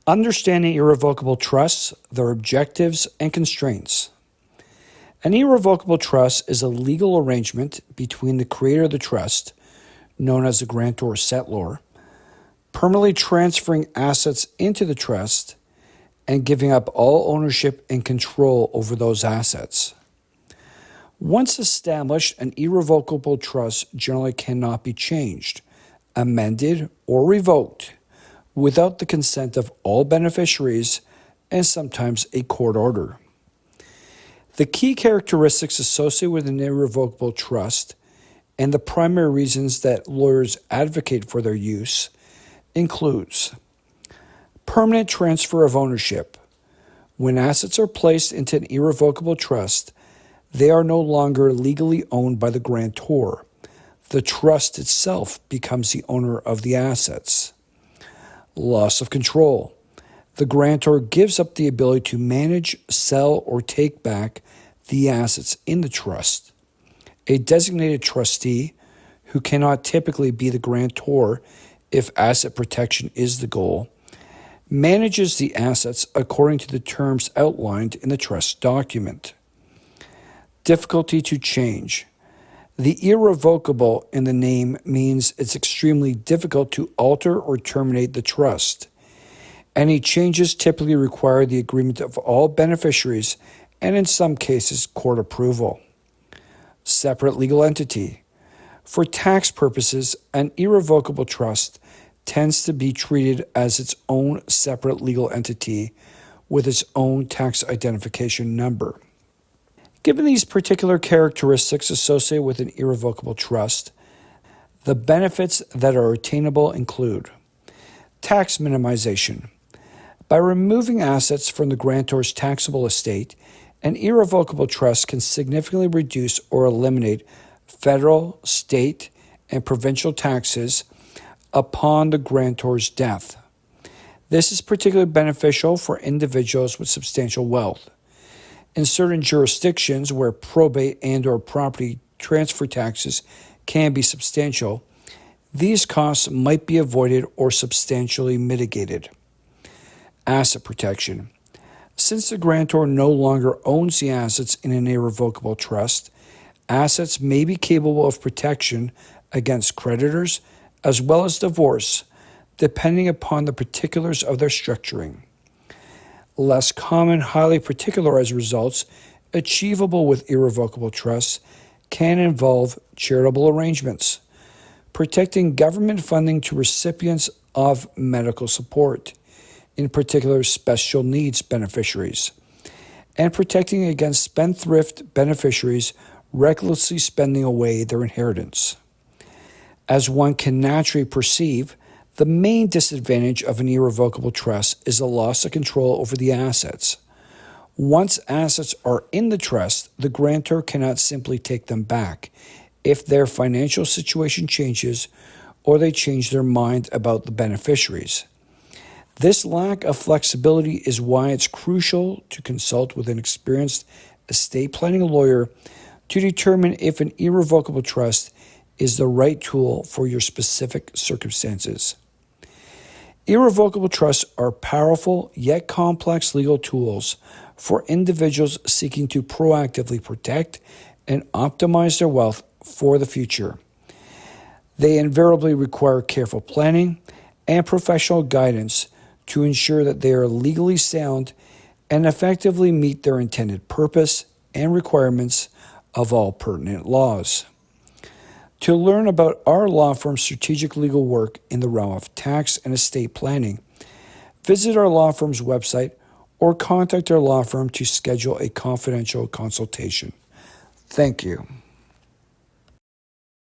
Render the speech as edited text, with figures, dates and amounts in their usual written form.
Understanding irrevocable trusts, their objectives, and constraints. An irrevocable trust is a legal arrangement between the creator of the trust, known as the grantor or settlor, permanently transferring assets into the trust and giving up all ownership and control over those assets. Once established, an irrevocable trust generally cannot be changed, amended, or revoked without the consent of all beneficiaries and sometimes a court order. The key characteristics associated with an irrevocable trust and the primary reasons that lawyers advocate for their use includes permanent transfer of ownership. When assets are placed into an irrevocable trust, they are no longer legally owned by the grantor. The trust itself becomes the owner of the assets. Loss of control. The grantor gives up the ability to manage, sell, or take back the assets in the trust. A designated trustee, who cannot typically be the grantor if asset protection is the goal, manages the assets according to the terms outlined in the trust document. Difficulty to change. The irrevocable in the name means it's extremely difficult to alter or terminate the trust. Any changes typically require the agreement of all beneficiaries and in some cases court approval. Separate legal entity. For tax purposes, an irrevocable trust tends to be treated as its own separate legal entity with its own tax identification number. Given these particular characteristics associated with an irrevocable trust, the benefits that are attainable include tax minimization. By removing assets from the grantor's taxable estate, an irrevocable trust can significantly reduce or eliminate federal, state, and provincial taxes upon the grantor's death. This is particularly beneficial for individuals with substantial wealth. In certain jurisdictions where probate and/or property transfer taxes can be substantial, these costs might be avoided or substantially mitigated. Asset protection. Since the grantor no longer owns the assets in an irrevocable trust, assets may be capable of protection against creditors as well as divorce, depending upon the particulars of their structuring. Less common, highly particularized results achievable with irrevocable trusts can involve charitable arrangements, protecting government funding to recipients of medical support, in particular special needs beneficiaries, and protecting against spendthrift beneficiaries recklessly spending away their inheritance. As one can naturally perceive, the main disadvantage of an irrevocable trust is a loss of control over the assets. Once assets are in the trust, the grantor cannot simply take them back if their financial situation changes or they change their mind about the beneficiaries. This lack of flexibility is why it's crucial to consult with an experienced estate planning lawyer to determine if an irrevocable trust is the right tool for your specific circumstances. Irrevocable trusts are powerful yet complex legal tools for individuals seeking to proactively protect and optimize their wealth for the future. They invariably require careful planning and professional guidance to ensure that they are legally sound and effectively meet their intended purpose and requirements of all pertinent laws. To learn about our law firm's strategic legal work in the realm of tax and estate planning, visit our law firm's website or contact our law firm to schedule a confidential consultation. Thank you.